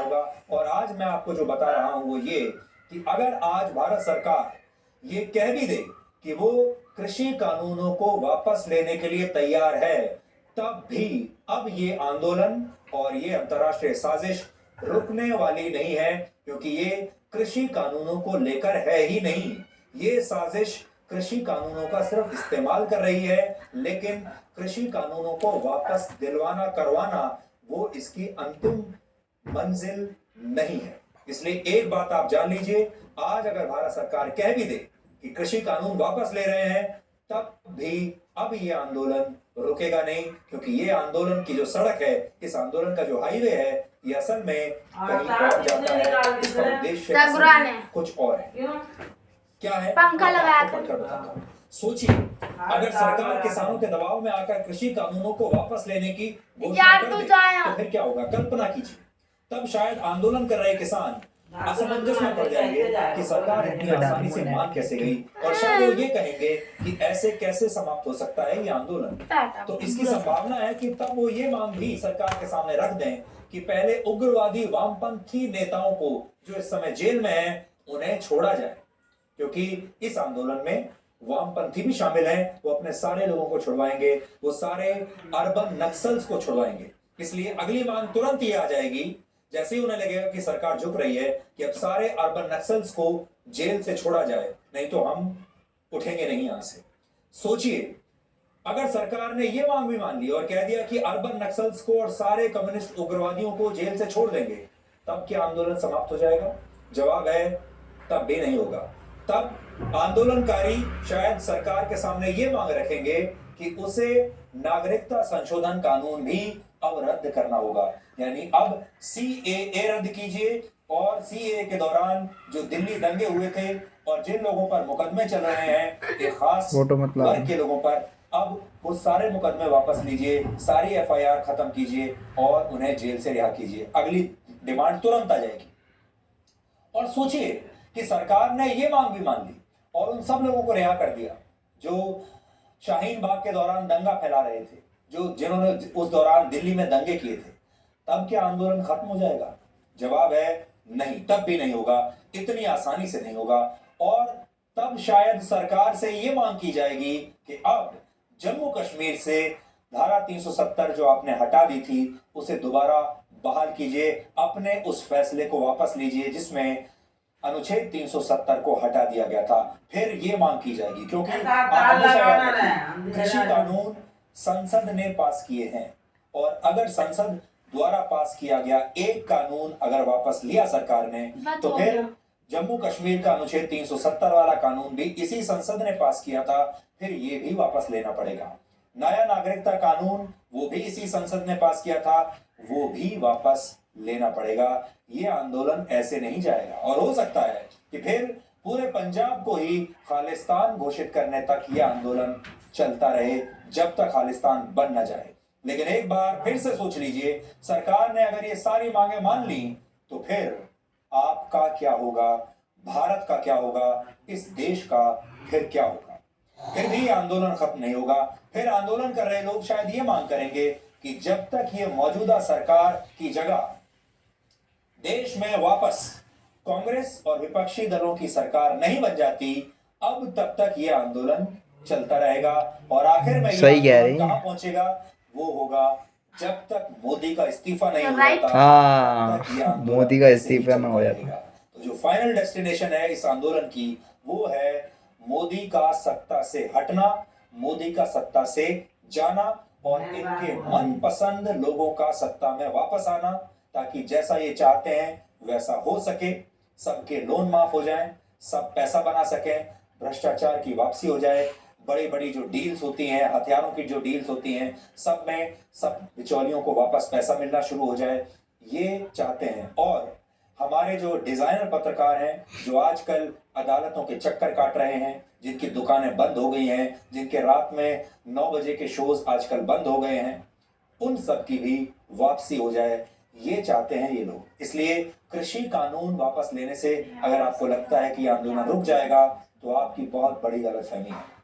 होगा। और आज मैं आपको जो बता रहा हूं वो ये कि अगर आज भारत सरकार ये कह भी दे कि वो कृषि कानूनों को वापस लेने के लिए तैयार है, तब भी अब ये आंदोलन और ये अंतर्राष्ट्रीय साजिश रुकने वाली नहीं है, क्योंकि ये कृषि कानूनों को लेकर है ही नहीं। ये साजिश कृषि कानूनों का सिर्फ इस्तेमाल कर रही है, लेकिन कृषि कानूनों को वापस दिलवाना करवाना वो इसकी अंतिम मंजिल नहीं है। इसलिए एक बात आप जान लीजिए, आज अगर भारत सरकार कह भी दे कि कृषि कानून वापस ले रहे हैं, तब भी अब ये आंदोलन रुकेगा नहीं, क्योंकि ये आंदोलन की जो सड़क है, इस आंदोलन का जो हाईवे है, ये असल में कहीं और जाता है। इसका उद्देश्य कुछ और है। क्या है? पंखा लगाया था। सोचिए, अगर सरकार किसानों के दबाव में आकर कृषि कानूनों को वापस लेने की घोषणा कर दे, तो फिर क्या होगा? कल्पना कीजिए, तब शायद आंदोलन कर रहे किसान असमंजस में पड़ जाएंगे कि सरकार इतनी आसानी से मान कैसे गई, और शायद वो ये कहेंगे कि ऐसे कैसे समाप्त हो सकता है ये आंदोलन। तो इसकी संभावना है कि तब वो ये मांग भी सरकार के सामने रख दें कि पहले उग्रवादी वामपंथी नेताओं को जो इस समय जेल में है, उन्हें छोड़ा जाए, क्योंकि इस आंदोलन में वामपंथी भी शामिल हैं। वो अपने सारे लोगों को छुड़वाएंगे, वो सारे अर्बन नक्सल्स को छुड़वाएंगे। इसलिए अगली मांग तुरंत ही आ जाएगी, जैसे ही उन्हें लगेगा कि सरकार झुक रही है, कि अब सारे अर्बन नक्सल्स को जेल से छोड़ा जाए, नहीं तो हम उठेंगे नहीं यहां से। सोचिए, अगर सरकार ने यह मांग भी मान ली और कह दिया कि अर्बन नक्सल्स को और सारे कम्युनिस्ट उग्रवादियों को जेल से छोड़ देंगे, तब क्या आंदोलन समाप्त हो जाएगा? जवाब है, तब भी नहीं होगा। तब आंदोलनकारी शायद सरकार के सामने ये मांग रखेंगे कि उसे नागरिकता संशोधन कानून भी अब रद्द करना होगा। यानी अब सीएए रद्द कीजिए, और सीएए के दौरान जो दिल्ली दंगे हुए थे और जिन लोगों पर मुकदमे चल रहे हैं, एक खास वर्ग के लोगों पर, अब वो सारे मुकदमे वापस लीजिए, सारी एफआईआर खत्म कीजिए और उन्हें जेल से रिहा कीजिए। अगली डिमांड तुरंत आ जाएगी। और सोचिए कि सरकार ने ये मांग भी मान ली और उन सब लोगों को रिहा कर दिया जो शाहीन बाग के दौरान दंगा फैला रहे थे, जिन्होंने उस दौरान दिल्ली में दंगे किए थे। तब क्या आंदोलन खत्म हो जाएगा? जवाब है नहीं, तब भी नहीं होगा, इतनी आसानी से नहीं होगा। और तब शायद सरकार से यह मांग की जाएगी कि अब जम्मू कश्मीर से धारा 370 जो आपने हटा दी थी, उसे दोबारा बहाल कीजिए, अपने उस फैसले को वापस लीजिए जिसमें अनुच्छेद 370 को हटा दिया गया था। फिर ये मांग की जाएगी, क्योंकि कृषि कानून संसद ने पास किए हैं, और अगर संसद द्वारा पास किया गया एक कानून अगर वापस लिया सरकार ने, तो फिर जम्मू कश्मीर का अनुच्छेद 370 वाला कानून भी इसी संसद ने पास किया था, फिर ये भी वापस लेना पड़ेगा। नया नागरिकता कानून वो भी इसी संसद ने पास किया था, वो भी वापस लेना पड़ेगा। ये आंदोलन ऐसे नहीं जाएगा, और हो सकता है कि फिर पूरे पंजाब को ही खालिस्तान घोषित करने तक ये आंदोलन चलता रहे, जब तक खालिस्तान बन न जाए। लेकिन एक बार फिर से सोच लीजिए, सरकार ने अगर ये सारी मांगे मान ली, तो फिर आपका क्या होगा, भारत का क्या होगा, इस देश का फिर क्या होगा? फिर भी आंदोलन खत्म नहीं होगा। फिर आंदोलन कर रहे लोग शायद ये मांग करेंगे कि जब तक ये मौजूदा सरकार की जगह देश में वापस कांग्रेस और विपक्षी दलों की सरकार नहीं बन जाती, अब तब तक ये आंदोलन चलता रहेगा। और आखिर में ये कहां पहुंचेगा? वो होगा जब तक मोदी का इस्तीफा नहीं हो जाता। मोदी का इस्तीफा ना हो जाता। तो जो फाइनल डेस्टिनेशन है इस आंदोलन की, वो है मोदी का सत्ता से हटना, मोदी का सत्ता से जाना, और इनके मनपसंद लोगों का सत्ता में वापस आना, ताकि जैसा ये चाहते हैं वैसा हो सके। सबके लोन माफ हो जाएं, सब पैसा बना सकें, भ्रष्टाचार की वापसी हो जाए, बड़ी बड़ी जो डील्स होती हैं, हथियारों की जो डील्स होती हैं, सब में सब बिचौलियों को वापस पैसा मिलना शुरू हो जाए, ये चाहते हैं। और हमारे जो डिजाइनर पत्रकार हैं, जो आजकल अदालतों के चक्कर काट रहे हैं, जिनकी दुकानें बंद हो गई हैं, जिनके रात में 9 बजे के शोज आजकल बंद हो गए हैं, उन सब की भी वापसी हो जाए, ये चाहते हैं ये लोग। इसलिए कृषि कानून वापस लेने से अगर आपको लगता है कि आंदोलन रुक जाएगा, तो आपकी बहुत बड़ी गलतफहमी है।